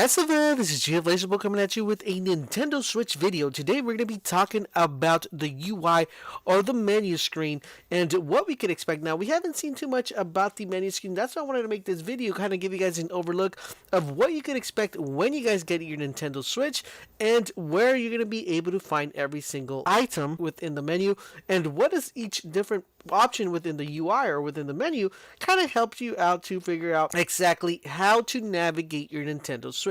SFN, this is GF LaserBolt coming at you with a Nintendo Switch video. Today we're going to be talking about the UI or the menu screen and what we could expect. Now, we haven't seen too much about the menu screen. That's why I wanted to make this video, kind of give you guys an overlook of what you could expect when you guys get your Nintendo Switch and where you're going to be able to find every single item within the menu and what is each different option within the UI or within the menu kind of helps you out to figure out exactly how to navigate your Nintendo Switch.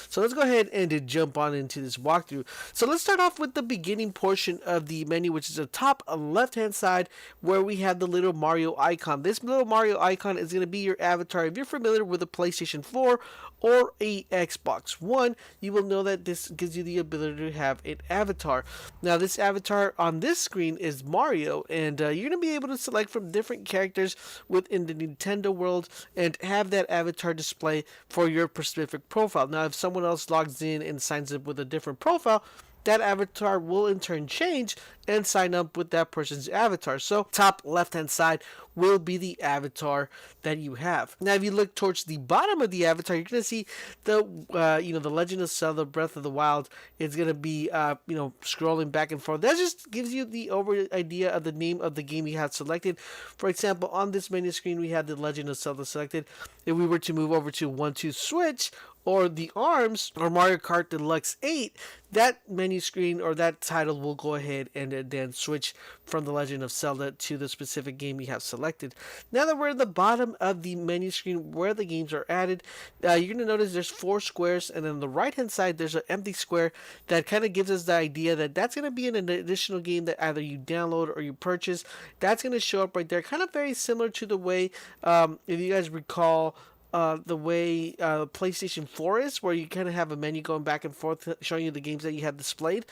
So let's go ahead and jump on into this walkthrough. So let's start off with the beginning portion of the menu, which is the top left hand side where we have the little Mario icon. This little Mario icon is going to be your avatar. If you're familiar with a PlayStation 4 or a Xbox One, you will know that this gives you the ability to have an avatar. Now this avatar on this screen is Mario, and you're going to be able to select from different characters within the Nintendo world and have that avatar display for your specific profile. Now if someone else logs in and signs up with a different profile, that avatar will in turn change and sign up with that person's avatar. So top left hand side will be the avatar that you have. Now if you look towards the bottom of the avatar, you're going to see the the Legend of Zelda Breath of the Wild. It's going to be scrolling back and forth. That just gives you the over idea of the name of the game you have selected. For example, on this menu screen we have the Legend of Zelda selected. If we were to move over to 1-2 Switch or the ARMS or Mario Kart Deluxe 8, that menu screen or that title will go ahead and then switch from the Legend of Zelda to the specific game you have selected. Now that we're at the bottom of the menu screen where the games are added, you're going to notice there's 4 squares, and on the right hand side there's an empty square that kind of gives us the idea that that's going to be an additional game that either you download or you purchase. That's going to show up right there, kind of very similar to the way, if you guys recall, the way PlayStation 4 is, where you kind of have a menu going back and forth showing you the games that you have displayed.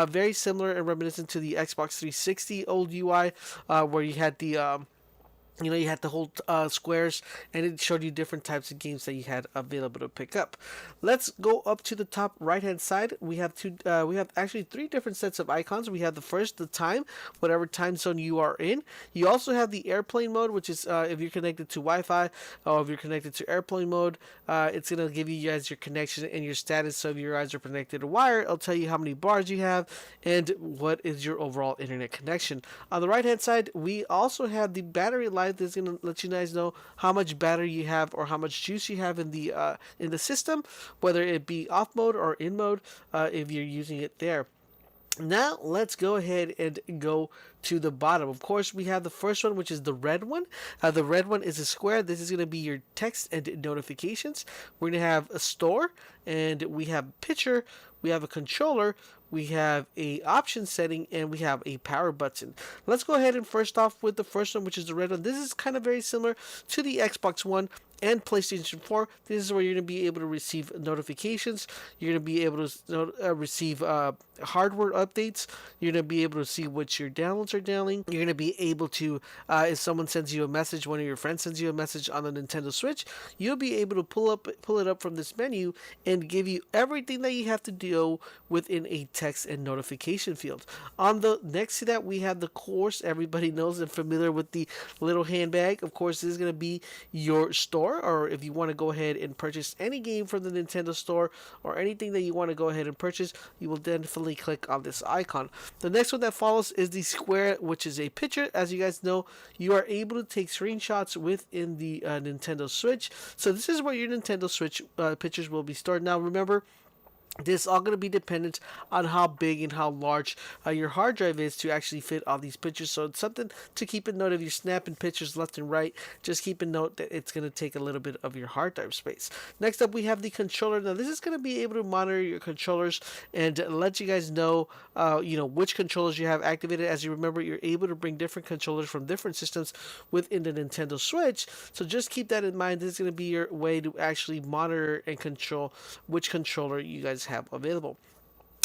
Very similar and reminiscent to the Xbox 360 old UI, where you had the you had the whole squares, and it showed you different types of games that you had available to pick up. Let's go up to the top right hand side. We have actually 3 different sets of icons. We have the first, the time, whatever time zone you are in. You also have the airplane mode, which is if you're connected to Wi-Fi or if you're connected to airplane mode, it's gonna give you guys your connection and your status. So if your guys are connected to wire, it'll tell you how many bars you have and what is your overall internet connection. On the right hand side, we also have the battery life. This is going to let you guys know how much battery you have or how much juice you have in the system, whether it be off mode or in mode, if you're using it there. Now let's go ahead and go to the bottom. Of course, we have the first one, which is the red one. The red one is a square. This is going to be your text and notifications. We're going to have a store, and we have picture, we have a controller, we have a option setting, and we have a power button. Let's go ahead and first off with the first one, which is the red one. This is kind of very similar to the Xbox One and PlayStation 4. This is where you're going to be able to receive notifications. You're going to be able to receive hardware updates. You're going to be able to see what your downloads are downloading. You're going to be able to, if someone sends you a message, one of your friends sends you a message on the Nintendo Switch, you'll be able to pull it up from this menu and give you everything that you have to do within a text and notification field. On the next to that, we have the course. Everybody knows and familiar with the little handbag. Of course, this is going to be your store, or if you want to go ahead and purchase any game from the Nintendo store or anything that you want to go ahead and purchase, you will definitely click on this icon. The next one that follows is the square, which is a picture. As you guys know, you are able to take screenshots within the Nintendo Switch. So this is where your Nintendo Switch pictures will be stored. Now remember, this is all going to be dependent on how big and how large your hard drive is to actually fit all these pictures. So it's something to keep in note. If you're snapping pictures left and right, just keep in note that it's going to take a little bit of your hard drive space. Next up, we have the controller. Now this is going to be able to monitor your controllers and let you guys know, which controllers you have activated. As you remember, you're able to bring different controllers from different systems within the Nintendo Switch. So just keep that in mind. This is going to be your way to actually monitor and control which controller you guys have available.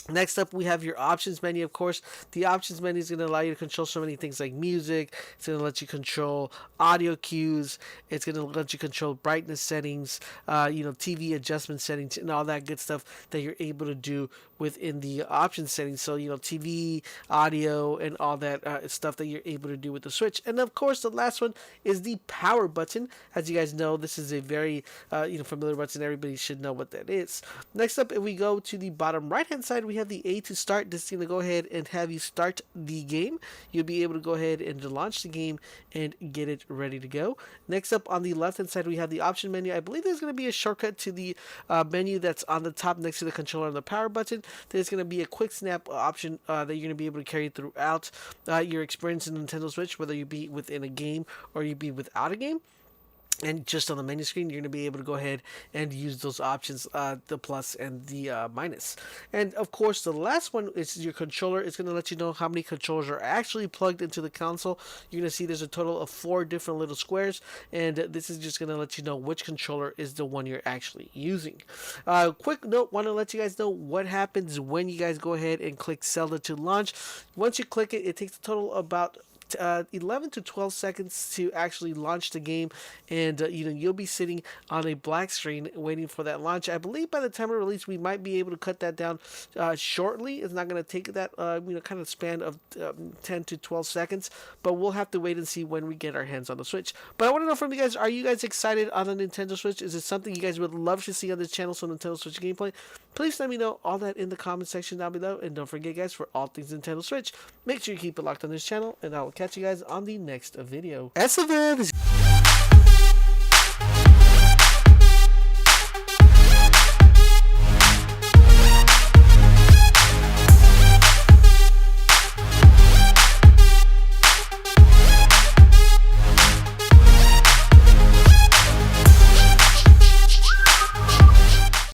Next up, we have your options menu. Of course, the options menu is going to allow you to control so many things like music. It's going to let you control audio cues. It's going to let you control brightness settings, TV adjustment settings, and all that good stuff that you're able to do within the options settings. So, TV, audio, and all that stuff that you're able to do with the Switch. And of course, the last one is the power button. As you guys know, this is a very familiar button. Everybody should know what that is. Next up, if we go to the bottom right hand side, we have the A to start. This is going to go ahead and have you start the game. You'll be able to go ahead and launch the game and get it ready to go. Next up on the left hand side, we have the option menu. I believe there's going to be a shortcut to the menu that's on the top next to the controller and the power button. There's going to be a quick snap option that you're going to be able to carry throughout your experience in Nintendo Switch, whether you be within a game or you be without a game. And just on the menu screen, you're going to be able to go ahead and use those options, the plus and the minus. And of course, the last one is your controller. It's going to let you know how many controllers are actually plugged into the console. You're going to see there's a total of 4 different little squares, and this is just going to let you know which controller is the one you're actually using. Quick note, want to let you guys know what happens when you guys go ahead and click Zelda to launch. Once you click it, it takes a total about 11 to 12 seconds to actually launch the game, and you'll be sitting on a black screen waiting for that launch. I believe by the time of release we might be able to cut that down shortly. It's not going to take that kind of span of 10 to 12 seconds, but we'll have to wait and see when we get our hands on the Switch. But I want to know from you guys, are you guys excited on the Nintendo Switch? Is it something you guys would love to see on this channel, some Nintendo Switch gameplay? Please let me know all that in the comment section down below, and don't forget guys, for all things Nintendo Switch, make sure you keep it locked on this channel, and I will catch you guys on the next video. As of